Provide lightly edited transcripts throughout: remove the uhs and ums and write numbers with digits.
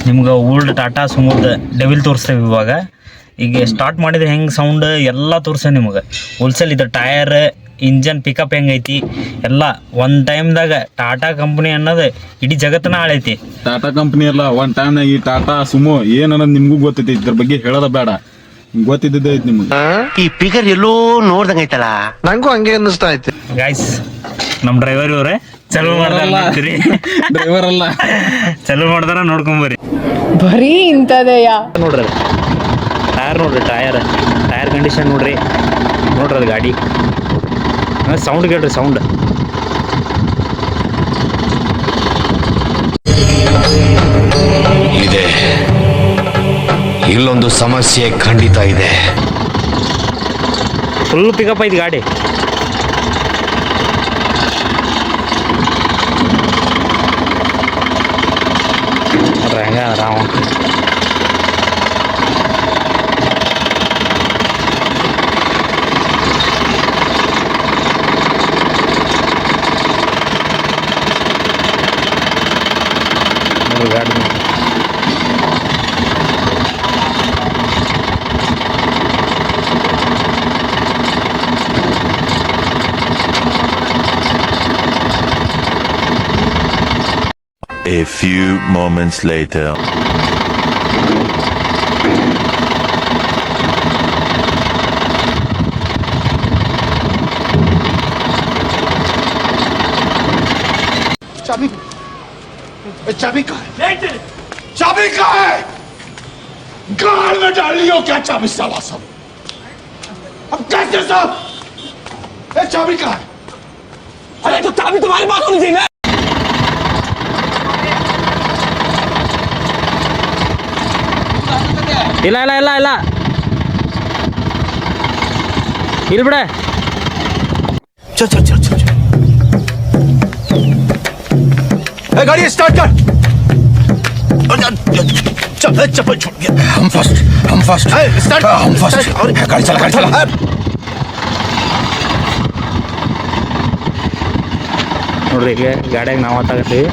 ನಿಮ್ಗೆ old Tata ಸುಮೋದ devil ತೋರಿಸ್ತೇವೆ ಇವಾಗ. ಈಗ ಸ್ಟಾರ್ಟ್ ಮಾಡಿದ್ರೆ ಹೆಂಗೆ ಸೌಂಡ್ ಎಲ್ಲ ತೋರಿಸ್ತೇವೆ ನಿಮಗೆ. ಹೋಲ್ಸೇಲ್ ಇದು ಟಯರ್, ಇಂಜನ್ ಪಿಕಪ್ ಹೆಂಗೈತಿ ಎಲ್ಲ ಒಂದು ಟೈಮ್ದಾಗ ಟಾಟಾ ಕಂಪ್ನಿ ಅನ್ನೋದು ಇಡೀ ಜಗತ್ತನ್ನ ಆಳೈತಿ. ಟಾಟಾ ಕಂಪ್ನಿ ಅಲ್ಲ, ಒಂದು ಟೈಮ್ನಾಗ ಈ ಟಾಟಾ ಸುಮೋ ಏನನ್ನೋದು ನಿಮಗೂ ಗೊತ್ತೈತಿ. ಇದ್ರ ಬಗ್ಗೆ ಹೇಳೋದ ಬೇಡ, ಗೊತ್ತಿದ್ದೇ ಐತಿ ನಿಮ್ಗೆ. ಈ ಪಿಗರ್ ಎಲ್ಲೋ ನೋಡ್ದಂಗೈತಲ್ಲ, ನಂಗೂ ಹಂಗೆ ಅನ್ನಿಸ್ತಾ ಐತಿ. ಗೈಸ್ ನಮ್ಮ ಡ್ರೈವರ್ ಇವರೇ ಚಲೋ ಮಾಡ್ರಿ. ಡ್ರೈವರ್ ಅಲ್ಲ, ಚಲೋ ಮಾಡ್ದಾರ ನೋಡ್ಕೊಂಬರಿ. ಬರೀ ಇಂಥದೆಯಾ ನೋಡ್ರಿ ಟಯರ್, ನೋಡ್ರಿ ಟಯರ್ ಕಂಡೀಷನ್ ನೋಡ್ರಿ ಅದು ಗಾಡಿ ಸೌಂಡ್ ಕೇಳ್ರಿ ಸೌಂಡ್. ಇದೆ, ಇಲ್ಲೊಂದು ಸಮಸ್ಯೆ ಖಂಡಿತ ಇದೆ. ಫುಲ್ ಪಿಕಪ್ ಐತಿ ಗಾಡಿ. ಹೆಂಗ ರಾವ ಗಾಡಿ. A few moments later. चाबी कहाँ है? चाबी कहाँ है? गाड़ में डाल लियो क्या चाबी साला सब? अब कैसे सब? चाबी कहाँ है? अरे तो चाबी तुम्हारे पास होनी चाहिए ना? ಇಲ್ಲ ಇಲ್ಲ ಇಲ್ಲ ಇಲ್ಲ ಇಲ್ಲಿ ಬಿಡ. चल चल चल चल गाड़ी स्टार्ट कर. चल चप्पल छूट गया. हम फर्स्ट स्टार्ट. हम फर्स्ट. गाड़ी चला. ನೋಡ್ರಿ ಈಗ ಗಾಡಿಯಾಗ ನಾವು ಮಾತಾಡ್ತೀವಿ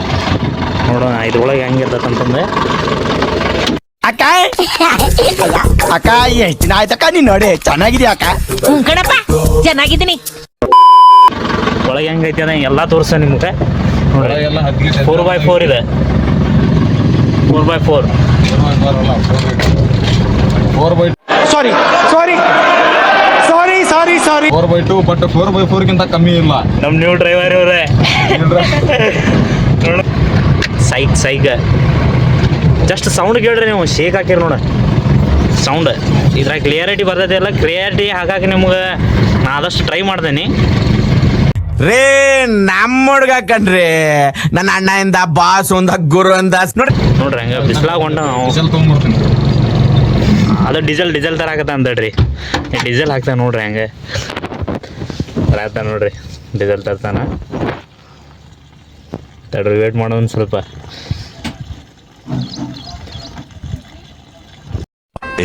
ನೋಡೋಣ ಇದ್ರೊಳಗೆ ಹೆಂಗಿರ್ತಂತಂದ್ರೆ. ಅಕ್ಕ ಎಷ್ಟು ದಿನ ಆಯ್ತಕ್ಕ ನೀನ್ ನೋಡಿ ಚೆನ್ನಾಗಿದ್ಯಾ ಅಕ್ಕ? ಕಣಪ್ಪ ಚೆನ್ನಾಗಿದ್ದೀನಿ. ಒಳಗೆ ಹೆಂಗೈತಿ ಅದ ಎಲ್ಲ ತೋರಿಸ ನಿಮ್ಗೆ. ನೋಡ್ರಿ 4x4 ಇದೆ. 4x4 sorry 4x2, but 4x4 ಗಿಂತ ಕಮ್ಮಿ ಇಲ್ಲ. ನಮ್ಮ ನ್ಯೂ ಡ್ರೈವರ್ ಇವರೇ. ಸೈಕ್ ಜಸ್ಟ್ ಸೌಂಡ್ ಕೇಳ್ರಿ ನೀವು. ಶೇಕ್ ಹಾಕಿರಿ ನೋಡ ಸೌಂಡ್. ಇದ್ರಾಗ ಕ್ಲಿಯರಿಟಿ ಬರ್ತೈತಿ ಅಲ್ಲ, ಕ್ಲಿಯರಿಟಿ ಹಾಕಾಕಿ ನಿಮ್ಗೆ ನಾ ಆದಷ್ಟು ಟ್ರೈ ಮಾಡ್ದೇನಿ. ರೇ ನಮ್ಮ ಹುಡ್ಗ ಕಣ್ರಿ, ನನ್ನ ಅಣ್ಣಯಿಂದ ಬಾಸ್ ಒಂದ ಗುರು ಅಂದ ನೋಡ್ರಿ ಹಂಗ ಬಿಸ್ಲಾಗ ಹೊಂಟ ನಾವು. ಅದು ಡೀಸೆಲ್ ಥರ ಆಗತ್ತ ಅಂತೇಳ್ರಿ. ಡೀಸೆಲ್ ಹಾಕ್ತಾನೆ ನೋಡ್ರಿ ಹಂಗೆ ನೋಡ್ರಿ ಡೀಸೆಲ್ ತರ್ತಾನ. ತಡ್ರಿ ವೇಟ್ ಮಾಡೋದು ಸ್ವಲ್ಪ.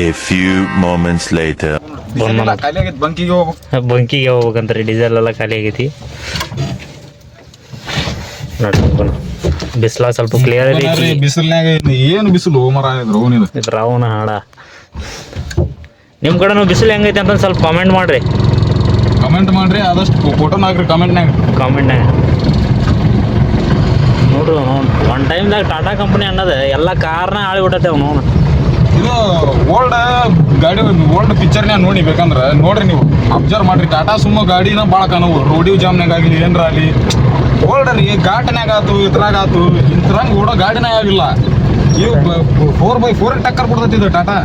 A few moments later. ಬಂಕಿಗೆ ಹೋಗ್ಬೇಕಂತ್ರಿ, ಡೀಸೆಲ್ ಎಲ್ಲ ಖಾಲಿ ಆಗೈತಿ. ನೋಡ್ರಿ ಬಿಸಿಲ ಸ್ವಲ್ಪ ಕ್ಲಿಯರ್ ಐತಿ. ಬಿಸಿಲ್ನಾಗ ಏನು ಬಿಸಿಲು ರಾವಣ ಹಾಡ. ನಿಮ್ಮ ಕಡೆನೂ ಬಿಸಿಲು ಹೆಂಗೈತಿ ಅಂತ ಸ್ವಲ್ಪ ಕಾಮೆಂಟ್ ಮಾಡ್ರಿ. ಆದಷ್ಟು ಫೋಟೋನ ಹಾಕ್ರಿ ಕಾಮೆಂಟ್ನಾಗ. ನೋಡ್ರಿ ಒನ್ ಟೈಮ್ದಾಗ ಟಾಟಾ ಕಂಪ್ನಿ ಅನ್ನೋದು ಎಲ್ಲ ಕಾರ್ನ ಆಳಿಬಿಟ್ಟೈತೆ ನೋಡು. ಇದು ಓಲ್ಡ್ ಗಾಡಿ, ಓಲ್ಡ್ ಪಿಕ್ಚರ್ನ್ಯಾಗ ನೋಡಿ ಬೇಕಂದ್ರೆ ನೋಡ್ರಿ ನೀವು ಅಬ್ಸರ್ವ್ ಮಾಡ್ರಿ. ಟಾಟಾ ಸುಮೋ ಗಾಡಿನ ಭಾಳ ಕಾಣವು. ರೋಡಿವ್ ಜಾಮ್ನಾಗ ಆಗಲಿ ಏನ್ರ ಆಗಲಿ, ಓಲ್ಡ್ ರೀ ಘಾಟ್ನಾಗ ಆತು ಇದ್ರಾಗ ಆತು ಇಂಥರಂಗೆ ಓಡೋ ಗಾಡಿನೇ ಆಗಿಲ್ಲ. ಇವು 4x4 ಟಕ್ಕರ್ ಕೊಡ್ತೈತಿ ಇದು ಟಾಟಾ.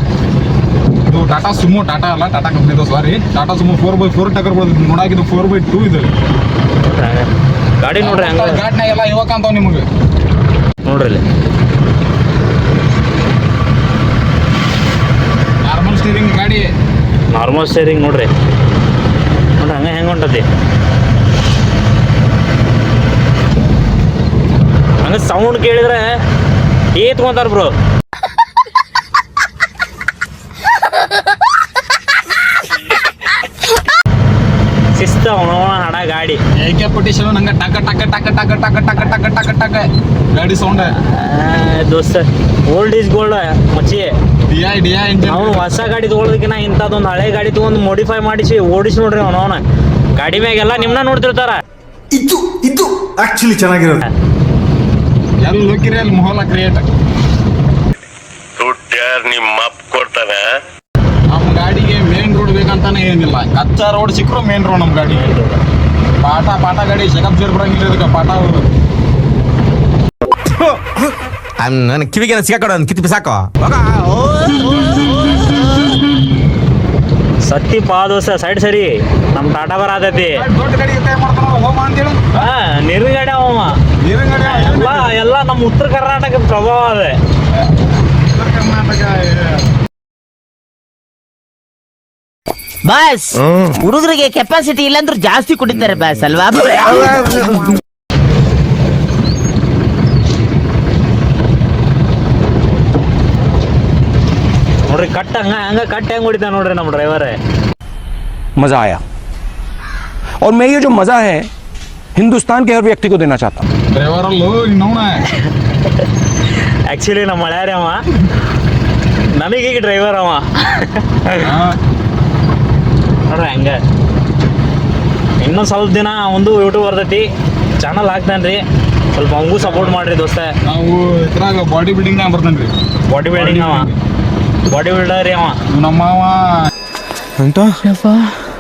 ಇದು ಟಾಟಾ ಸುಮೋ, ಟಾಟಾ ಅಲ್ಲ ಟಾಟಾ ಕಂಪ್ನಿದು, ಸಾರಿ. ಟಾಟಾ ಸುಮೋ 4x4 ಟಕ್ಕರ್ ಕೊಡ್ತೈತಿ. ನೋಡಾಕಿದ್ದು 4x2 ಇದು ಗಾಡಿ ನೋಡ್ರಿ ಹಂಗ. ಘಾಟ್ನಾಗೆಲ್ಲ ಇವಾಗ ಅಂತಾವ ನಿಮಗೆ ನೋಡ್ರಿ. ನಾರ್ಮಲ್ ಸ್ಟೇರಿಂಗ್ ನೋಡ್ರಿ ಹಂಗೆ ಹೆಂಗೆ ಹೊಂಟತಿ ಹಂಗೆ ಸೌಂಡ್ ಕೇಳಿದ್ರೆ ಏತ್ಕೊಂತಾರ ಬ್ರೋ. ಶಿಸ್ತ ಹಣ ಗಾಡಿ AK47 ನಂಗೆ ಟಕ ಟಕ ಟಕ ಟಕ ಟಕ ಟಕ ಟಕ ಟಕ ಟಕ ಗಾಡಿ ಸೌಂಡ್ ದೋಸ್ತ ಓಲ್ಡ್ ಈಸ್ ಗೋಲ್ಡ್ ಮಚ್ಚಿ. ಡಿ ಐ ಇಂಜಿನ್ ಅವ್ನು ಹೊಸ ಗಾಡಿ ತೊಗೊಳೋದಕ್ಕಿಂತ ಇಂಥದ್ದೊಂದು ಹಳೆ ಗಾಡಿ ತೊಗೊಂಡು ಮಾಡಿಫೈ ಮಾಡಿಸಿ ಓಡಿಸಿ ನೋಡ್ರಿ ಅವನ ಗಾಡಿ ಮ್ಯಾಗೆಲ್ಲ ನಿಮ್ನ ನೋಡ್ತಿರ್ತಾರ. ಇದು ಆಕ್ಚುಲಿ ಚೆನ್ನಾಗಿರೋದು. ಎಲ್ಲಿ ಹೋಗಿರಿ ಅಲ್ಲಿ ಮೊಹಲ ಕ್ರಿಯೇಟ್. ನಿಮ್ಮ ಅಪ್ಪ ಕೊಡ್ತಾನೆ. ನಮ್ಮ ಗಾಡಿಗೆ ಮೇನ್ ರೋಡ್ ಬೇಕಂತಾನೆ ಏನಿಲ್ಲ, ಕಚ್ಚಾ ರೋಡ್ ಸಿಕ್ಕರು ಮೇನ್ ರೋಡ್ ನಮ್ಮ ಗಾಡಿ. ಪಾಟ ಗಾಡಿ ಶೆಕಪ್ ಸೇರ್ ಬರಂಗಿಲ್ಲ ಇದಕ್ಕೆ ಪಾಟ. ನನ್ನ ಕಿವಿಗೆ ಸಿಗಾಕೊಡ ಕಿತ್ತು ಬಿಸಾಕೋ. ಸತ್ತಿ ಪಾದೋಸ ಸೈಡ್ ಸರಿ ನಮ್ಮ ಟಾಟಾ ಬರತೈತಿ. ದೊಡ್ಡ ಗಾಡಿ ಕೈ ಮಾಡ್ತಾನ ಹೋಮ ಅಂತೇಳಿ ನೀರಿನ ಗಾಡಿ ಅವ ನೀರಿನ ಗಾಡಿ ಎಲ್ಲ ನಮ್ಮ ಉತ್ತರ ಕರ್ನಾಟಕದ ಪ್ರಭಾವ ಅದೇ. ಉತ್ತರ ಕರ್ನಾಟಕ ಬಾಸ್ ಹುಡುಗರಿಗೆ ಕೆಪಾಸಿಟಿ ಇಲ್ಲಾಂದ್ರೂ ಜಾಸ್ತಿ ಕುಡಿತಾರೆ ಬಾಸ್ ಅಲ್ವಾ? ನೋಡ್ರಿ ಕಟ್ ಹಂಗ ಕಟ್ ಹೆಂಗ್ ಹೊಡಿತಾನ ನೋಡ್ರಿ ನಮ್ಮ ಡ್ರೈವರ್. मजा आया और मैं ये जो मजा है हिंदुस्तान के हर व्यक्ति को देना चाहता हूँ. ಡ್ರೈವರ್ ಅಲ್ಲೋ ಇನ್ನವನ ಆಕ್ಚುಲಿ ನಮ್ಮ ಮಳ್ಯಾರಿ ಅವ, ನನಗೀಗ ಡ್ರೈವರ್ ಅವ. ನೋಡ್ರಿ ಹಂಗ ಇನ್ನೊಂದು ಸ್ವಲ್ಪ ದಿನ ಒಂದು ಯೂಟ್ಯೂಬ್ ಬರ್ತೈತಿ, ಚಾನಲ್ ಹಾಕ್ತಾನ್ರಿ, ಸ್ವಲ್ಪ ಅವಂಗೂ ಸಪೋರ್ಟ್ ಮಾಡ್ರಿ ದೋಸ್ತ. ನಾವು ಇದ್ರಾಗ ಬಾಡಿ ಬಿಲ್ಡಿಂಗ್ನಾಗ ಬರ್ತೇನ್ರಿ. ಬಾಡಿ ಬಿಲ್ಡಿಂಗ್ ಅವ, ಬಾಡಿ ಬಿಲ್ಡರ್ ರೀ ಅವ. ನಮ್ಮವ ಅಂತ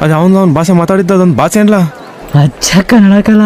ಅದು ಅವನು ಭಾಷೆ ಮಾತಾಡಿದ್ದ ಅದೊಂದು ಭಾಷೆ ಅಲ್ಲ ಅಚ್ಚ ಕನ್ನಡಕಲ್ಲ.